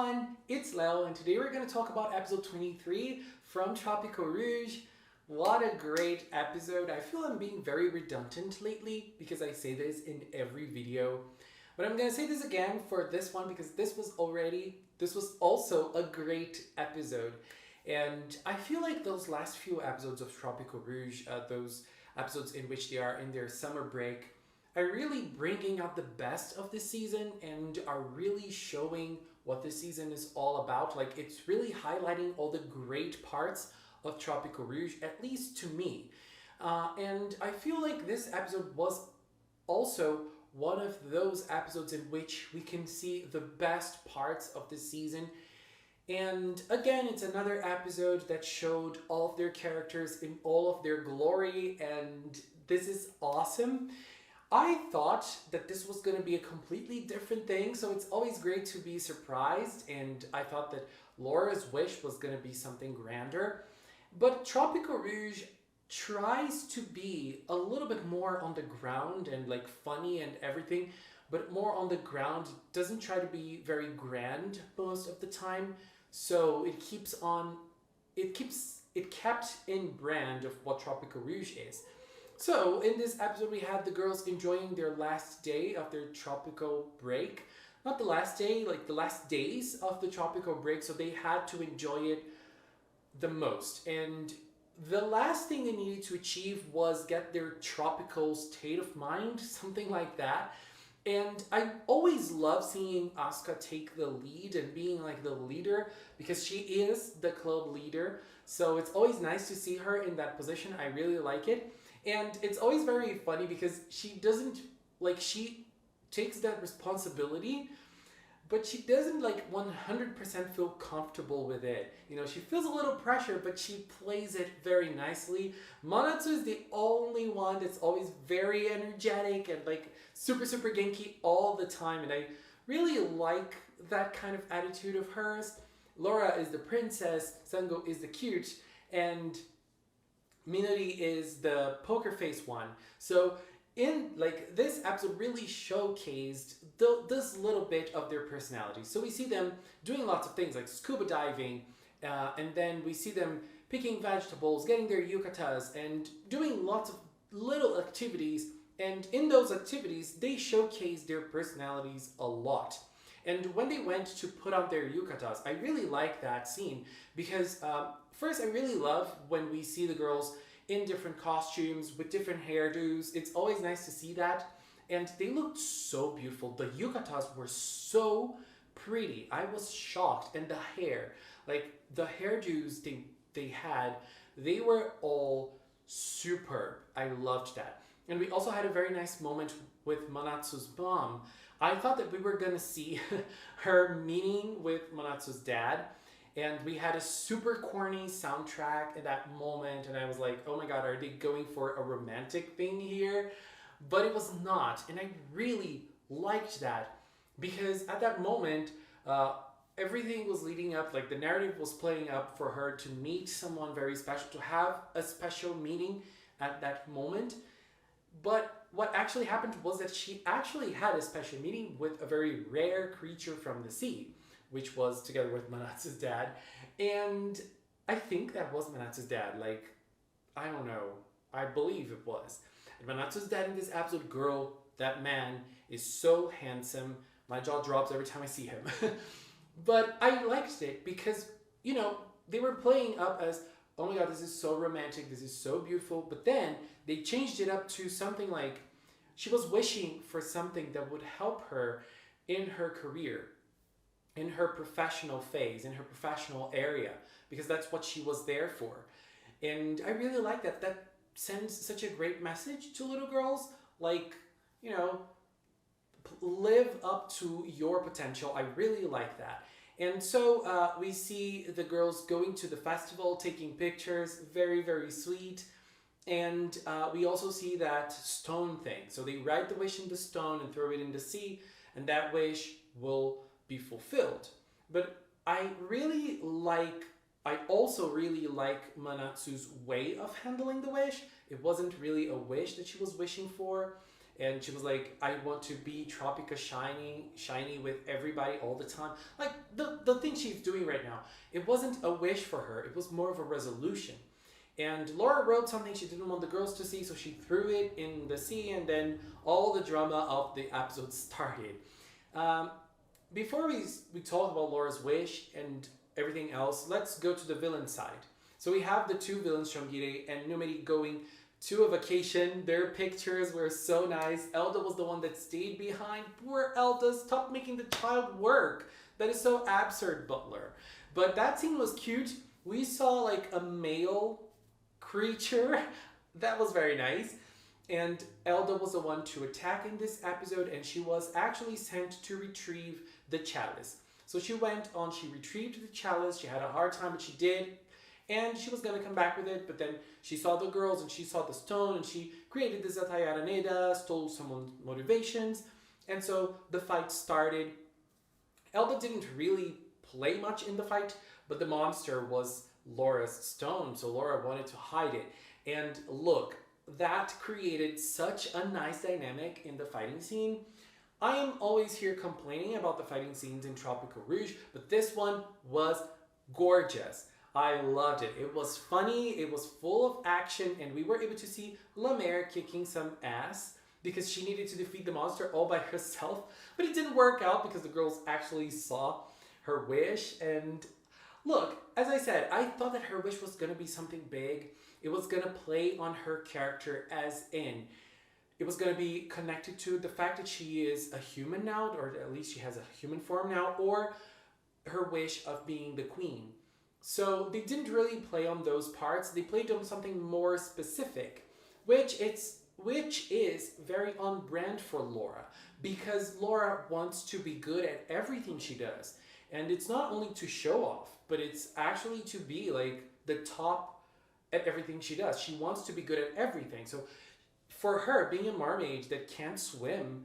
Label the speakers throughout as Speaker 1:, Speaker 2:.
Speaker 1: everyone, it's Leo, and today we're going to talk about episode 23 from Tropical-Rouge. What a great episode. I feel I'm being very redundant lately because I say this in every video. But I'm going to say this again for this one because this was also a great episode. And I feel like those last few episodes of Tropical-Rouge, those episodes in which they are in their summer break, are really bringing out the best of the season and are really showing what the season is all about. Like, it's really highlighting all the great parts of Tropical-Rouge, at least to me. And I feel like this episode was also one of those episodes in which we can see the best parts of the season. And again, it's another episode that showed all of their characters in all of their glory, and this is awesome. I thought that this was going to be a completely different thing, so it's always great to be surprised, and I thought that Laura's wish was going to be something grander. But Tropical-Rouge tries to be a little bit more on the ground and like funny and everything, but more on the ground. Doesn't try to be very grand most of the time, so it kept in brand of what Tropical-Rouge is. So in this episode we had the girls enjoying their last day of their tropical break. Not the last day, like the last days of the tropical break, so they had to enjoy it the most. And the last thing they needed to achieve was get their tropical state of mind, something like that. And I always love seeing Asuka take the lead and being like the leader because she is the club leader. So it's always nice to see her in that position. I really like it. And it's always very funny because she takes that responsibility, but she doesn't like 100% feel comfortable with it. You know, she feels a little pressure, but she plays it very nicely. Manatsu is the only one that's always very energetic and like super genki all the time. And I really like that kind of attitude of hers. Laura is the princess, Sango is the cute, and Minori is the poker face one. So in like this episode really showcased this little bit of their personality. So we see them doing lots of things like scuba diving, and then we see them picking vegetables, getting their yukatas, and doing lots of little activities. And in those activities, they showcase their personalities a lot. And when they went to put on their yukatas, I really like that scene because first, I really love when we see the girls in different costumes with different hairdos. It's always nice to see that. And they looked so beautiful. The yukatas were so pretty. I was shocked. And the hair, like the hairdos they had, they were all superb. I loved that. And we also had a very nice moment with Manatsu's mom. I thought that we were gonna see her meeting with Manatsu's dad, and we had a super corny soundtrack at that moment, and I was like, oh my god, are they going for a romantic thing here? But it was not, and I really liked that, because at that moment, everything was leading up, like the narrative was playing up for her to meet someone very special, to have a special meeting at that moment. But what actually happened was that she actually had a special meeting with a very rare creature from the sea, which was together with Manatsu's dad. And I think that was Manatsu's dad. Like, I don't know. I believe it was. And Manatsu's dad in this episode, girl, that man is so handsome. My jaw drops every time I see him. But I liked it because, you know, they were playing up as, oh my god, this is so romantic, this is so beautiful. But then they changed it up to something like she was wishing for something that would help her in her career, in her professional phase, in her professional area, because that's what she was there for. And I really like that. That sends such a great message to little girls, like, you know, live up to your potential. I really like that. And so we see the girls going to the festival, taking pictures, very sweet. And we also see that stone thing. So they write the wish in the stone and throw it in the sea, and that wish will be fulfilled. But I also really like Manatsu's way of handling the wish. It wasn't really a wish that she was wishing for. and she was like, I want to be Tropica shiny with everybody all the time. Like the thing she's doing right now, it wasn't a wish for her, it was more of a resolution. And Laura wrote something she didn't want the girls to see, so she threw it in the sea, and then all the drama of the episode started. Um, Before we talk about Laura's wish and everything else, let's go to the villain side. So we have the two villains, Shongire and Numeri, going to a vacation. Their pictures were so nice. Elda was the one that stayed behind. Poor Elda, stop making the child work. That is so absurd, Butler. But that scene was cute. We saw like a male creature. That was very nice. And Elda was the one to attack in this episode, and she was actually sent to retrieve the chalice. So she went on, she retrieved the chalice. She had a hard time, but she did. And she was going to come back with it, but then she saw the girls and she saw the stone, and she created the Zetai Araneda, stole someone's motivations. And so the fight started. Elda didn't really play much in the fight, but the monster was Laura's stone, so Laura wanted to hide it. And look, that created such a nice dynamic in the fighting scene. I am always here complaining about the fighting scenes in Tropical-Rouge, but this one was gorgeous. I loved it. It was funny, it was full of action, and we were able to see La Mer kicking some ass because she needed to defeat the monster all by herself. But it didn't work out because the girls actually saw her wish. And look, as I said, I thought that her wish was going to be something big. It was going to play on her character, as in, it was going to be connected to the fact that she is a human now, or at least she has a human form now, or her wish of being the queen. So they didn't really play on those parts. They played on something more specific, which is very on brand for Laura, because Laura wants to be good at everything she does. And it's not only to show off, but it's actually to be like the top at everything she does. She wants to be good at everything. So for her, being a mermaid that can't swim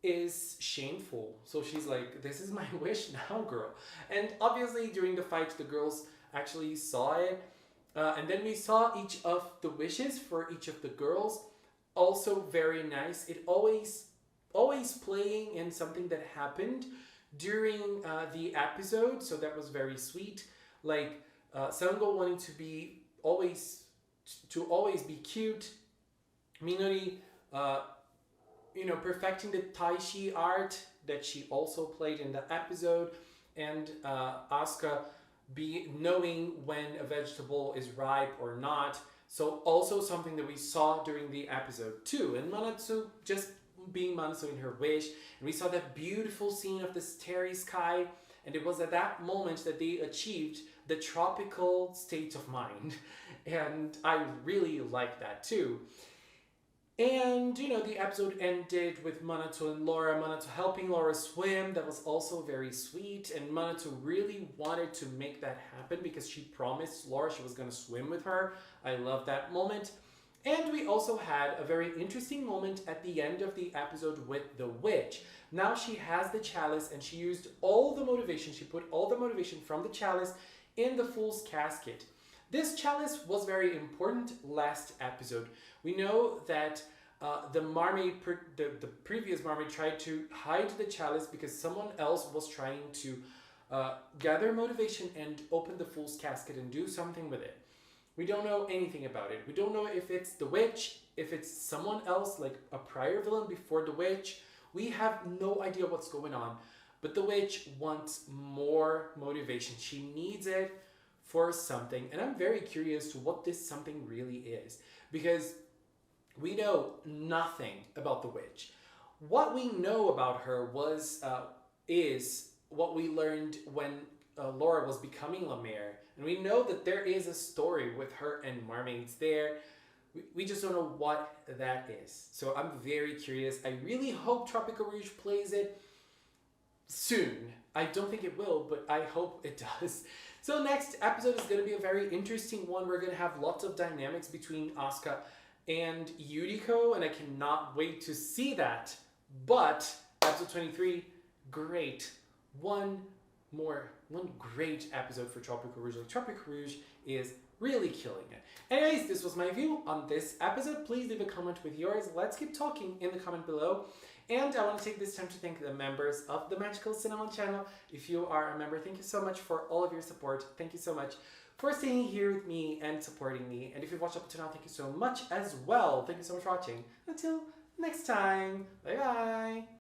Speaker 1: is shameful. So she's like, this is my wish now, girl. And obviously during the fight, the girls actually saw it. And then we saw each of the wishes for each of the girls. Also very nice. It always playing in something that happened during the episode. So that was very sweet. Like Sango wanting to be always be cute. Minori, perfecting the Taishi art that she also played in the episode, and Asuka knowing when a vegetable is ripe or not. So also something that we saw during the episode too. And Manatsu just being Manatsu in her wish. And we saw that beautiful scene of the starry sky. And it was at that moment that they achieved the tropical state of mind. And I really like that too. And, the episode ended with Manatsu and Laura. Manatsu helping Laura swim. That was also very sweet. And Manatsu really wanted to make that happen because she promised Laura she was going to swim with her. I love that moment. And we also had a very interesting moment at the end of the episode with the witch. Now she has the chalice and she used all the motivation. She put all the motivation from the chalice in the Fool's Casket. This chalice was very important last episode. We know that the previous mermaid tried to hide the chalice because someone else was trying to gather motivation and open the Fool's Casket and do something with it. We don't know anything about it. We don't know if it's the witch, if it's someone else, like a prior villain before the witch. We have no idea what's going on. But the witch wants more motivation. She needs it for something. And I'm very curious to what this something really is. Because we know nothing about the witch. What we know about her is what we learned when Laura was becoming La Mer. And we know that there is a story with her and mermaids there. We just don't know what that is. So I'm very curious. I really hope Tropical-Rouge plays it soon. I don't think it will, but I hope it does. So next episode is going to be a very interesting one. We're going to have lots of dynamics between Asuka and Yuriko, and I cannot wait to see that. But episode 23, great. One one great episode for Tropical-Rouge. Like, Tropical-Rouge is really killing it. Anyways, this was my view on this episode. Please leave a comment with yours. Let's keep talking in the comment below. And I want to take this time to thank the members of the Magical Cinema channel. If you are a member, thank you so much for all of your support. Thank you so much for staying here with me and supporting me. And if you've watched up to now, thank you so much as well. Thank you so much for watching. Until next time, bye bye.